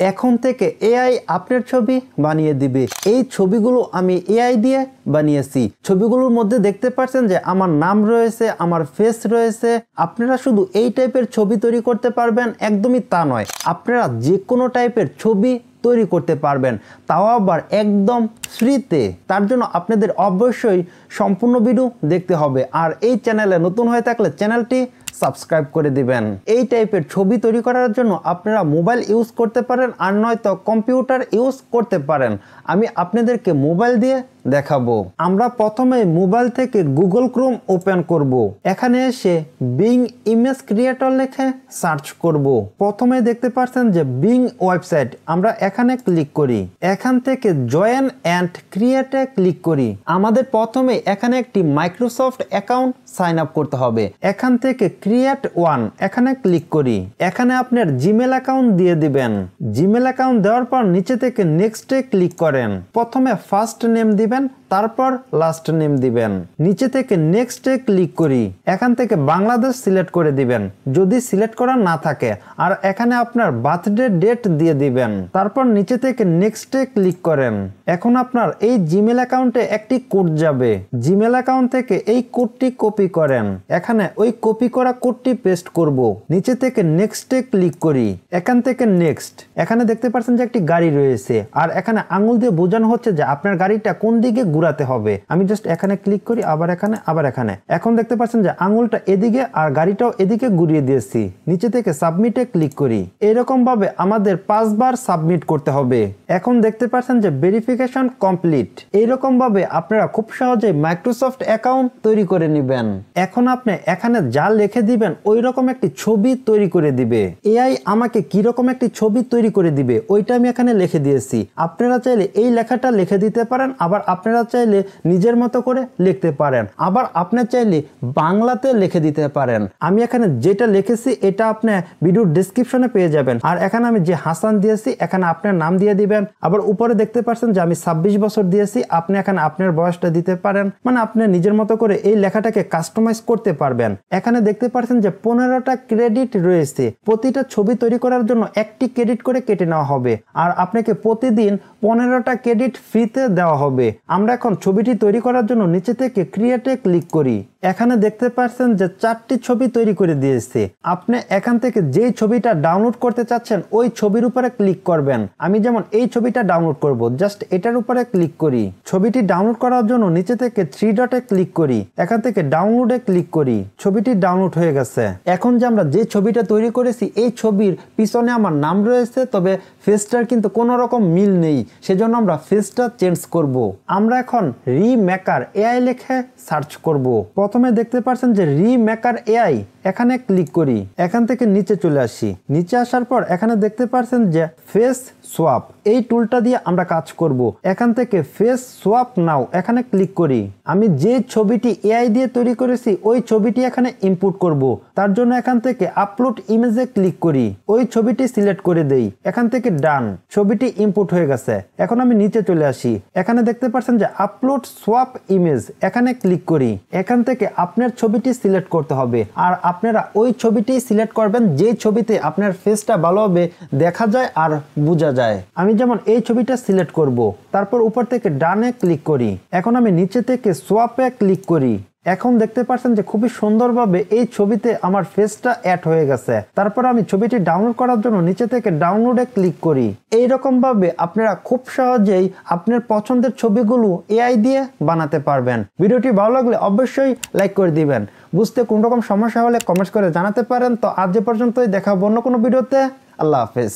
এখন থেকে এআই আপনার ছবি বানিয়ে দিবে। এই ছবিগুলো আমি এআই দিয়ে বানিয়েছি। ছবিগুলোর মধ্যে দেখতে পাচ্ছেন যে আমার নাম রয়েছে, আমার ফেস রয়েছে। আপনারা শুধু এই টাইপের ছবি তৈরি করতে পারবেন একদমই তা নয়, আপনারা যে কোনো টাইপের ছবি তৈরি করতে পারবেন, তাও আবার একদম ফ্রিতে। তার জন্য আপনাদের অবশ্যই সম্পূর্ণ ভিডিও দেখতে হবে। আর এই চ্যানেলে নতুন হয়ে থাকলে চ্যানেলটি সাবস্ক্রাইব করে দিবেন। এই টাইপের ছবি তৈরি করার জন্য আপনারা মোবাইল ইউজ করতে পারেন, আর নয়তো কম্পিউটার ইউজ করতে পারেন। আমি আপনাদেরকে মোবাইল দিয়ে দেখাবো। আমরা প্রথমে মোবাইল থেকে গুগল ক্রোম ওপেন করব। এখানে এসে বিং ইমেজ ক্রিয়েটর লিখে সার্চ করব। প্রথমে দেখতে পাচ্ছেন যে বিং ওয়েবসাইট, আমরা এখানে ক্লিক করি। এখান থেকে জয়েন অ্যান্ড ক্রিয়েটে ক্লিক করি। আমাদের প্রথমে এখানে একটি মাইক্রোসফট অ্যাকাউন্ট সাইন আপ করতে হবে। এখান থেকে ক্রিয়েট ওয়ান এখানে ক্লিক করি। এখানে আপনার জিমেল অ্যাকাউন্ট দিয়ে দিবেন। জিমেল অ্যাকাউন্ট দেওয়ার পর নিচে থেকে নেক্সটে ক্লিক করেন। প্রথমে ফার্স্ট নেম দিবেন, তারপর লাস্ট নেম দিবেন। নিচে থেকে নেক্সটে ক্লিক করি। এখান থেকে বাংলাদেশ সিলেক্ট করে দিবেন যদি সিলেক্ট করা না থাকে, আর এখানে আপনার বার্থডে ডেট দিয়ে দিবেন। তারপর নিচে থেকে নেক্সটে ক্লিক করেন। এখন আপনার এই জিমেল অ্যাকাউন্টে একটি কোড যাবে। জিমেল অ্যাকাউন্ট থেকে এই কোডটি কপি করেন। এখানে ওই কপি করা কোডটি পেস্ট করব। নিচে থেকে নেক্সটে ক্লিক করি। এখান থেকে নেক্সট। এখানে দেখতে পাচ্ছেন যে একটি গাড়ি রয়েছে, আর এখানে আঙুল দিয়ে বোঝানো হচ্ছে যে আপনার গাড়িটা কোন দিকে ঘুরাতে হবে। আমি জাস্ট এখানে ক্লিক করি, আবার এখানে, আবার এখানে। এখন দেখতে পাচ্ছেন যে আঙুলটা এদিকে আর গাড়িটাও এদিকে ঘুরিয়ে দিয়েছি। নিচে থেকে সাবমিটে ক্লিক করি। এরকম ভাবে আমাদের 5 বার সাবমিট করতে হবে। এখন দেখতে পাচ্ছেন যে ভেরিফিকেশন কমপ্লিট। এইরকম ভাবে আপনারা খুব সহজে মাইক্রোসফট অ্যাকাউন্ট তৈরি করে নেবেন। এখন আপনি এখানে যা লিখে দিবেন ওই রকম একটি ছবি তৈরি করে দিবে। এআই আমাকে কি রকম একটি ছবি তৈরি করে দিবে ওইটা আমি এখানে লিখে দিয়েছি। আপনারা চাইলে এই লেখাটা লিখে দিতে পারেন, আবার আপনারা চাইলে নিজের মতো করে লিখতে পারেন, আবার আপনি চাইলে বাংলাতে লিখে দিতে পারেন। আমি এখানে যেটা লিখেছি এটা আপনি ভিডিওর ডেসক্রিপশনে পেয়ে যাবেন। আর এখানে আমি যে হাসান দিয়েছি এখানে আপনার নাম দিয়ে দিবেন। আবার উপরে দেখতে পাচ্ছেন যে আমি 26 বছর দিয়েছি, আপনি এখানে আপনার বয়সটা দিতে পারেন। মানে আপনি নিজের মতো করে এই লেখাটাকে কাস্টমাইজ করতে পারবেন। এখানে দেখতে পাচ্ছেন যে 15টা ক্রেডিট রয়েছে। প্রতিটা ছবি তৈরি করার জন্য একটি ক্রেডিট করে কেটে নেওয়া হবে, আর আপনাকে প্রতিদিন 15টা ক্রেডিট ফ্রিতে দেওয়া হবে। আমরা এখন ছবিটি তৈরি করার জন্য নিচে থেকে ক্রিয়েটে ক্লিক করি। এখানে দেখতে পাচ্ছেন যে 4টি ছবি তৈরি করে দিয়েছে। আপনি এখান থেকে যেই ছবিটা ডাউনলোড করতে চাচ্ছেন ওই ছবির উপরে ক্লিক করবেন। আমি যেমন এই ছবিটা ডাউনলোড করব, জাস্ট এটার উপরে ক্লিক করি। ছবিটি ডাউনলোড করার জন্য নিচে থেকে 3 ডটে ক্লিক করি। এখান থেকে ডাউনলোডে ক্লিক করি। ছবিটি ডাউনলোড হয়ে গেছে। এখন যে আমরা যে ছবিটা তৈরি করেছি এই ছবির পিছনে আমার নাম রয়েছে, তবে ফেসটার কিন্তু কোনো রকম মিল নেই, সেজন্য আমরা ফেসটা চেঞ্জ করব। আমরা এখন রিমেকার এআই লিখে সার্চ করব। প্রথমে দেখতে পাচ্ছেন যে রিমেকার এআই, এখানে ক্লিক করি। এখান থেকে নিচে চলে আসি। নিচে আসার পর এখানে দেখতে পাচ্ছেন যে ফেস সোয়াপ, এই টুলটা দিয়ে আমরা কাজ করব। এখান থেকে ফেস সোয়াপ নাও এখানে ক্লিক করি। আমি যে ছবিটি এআই দিয়ে তৈরি করেছি ওই ছবিটি এখানে ইনপুট করব। তার জন্য এখান থেকে আপলোড ইমেজে ক্লিক করি। ওই ছবিটি সিলেক্ট করে দেই। এখান থেকে ডান, ছবিটি ইনপুট হয়ে গেছে। এখন আমি নিচে চলে আসি। এখানে দেখতে পাচ্ছেন যে আপলোড সোয়াপ ইমেজ, এখানে ক্লিক করি। এখান থেকে আপনার ছবিটি সিলেক্ট করতে হবে, আর আপনারা ওই ছবিটি সিলেক্ট করবেন যে ছবিতে আপনার ফেসটা ভালোভাবে দেখা যায় আর বোঝা যায়। আমি যেমন এই ছবিটা সিলেক্ট করব, তারপর উপর থেকে ডানে ক্লিক করি। এখন আমি নিচে থেকে সোয়াপে ক্লিক করি। এখন দেখতে পাচ্ছেন যে খুবই সুন্দরভাবে এই ছবিতে আমার ফেসটা অ্যাড হয়ে গেছে। তারপর আমি ছবিটি ডাউনলোড করার জন্য নিচে থেকে ডাউনলোডে ক্লিক করি। এইরকম ভাবে আপনারা খুব সহজেই আপনার পছন্দের ছবিগুলো এআই দিয়ে বানাতে পারবেন। ভিডিওটি ভালো লাগলে অবশ্যই লাইক করে দিবেন। বুঝতে কোন রকম সমস্যা হলে কমেন্টস করে জানাতে পারেন। তো আজ পর্যন্তই, দেখা হবে অন্য কোনো ভিডিওতে। আল্লাহ হাফেজ।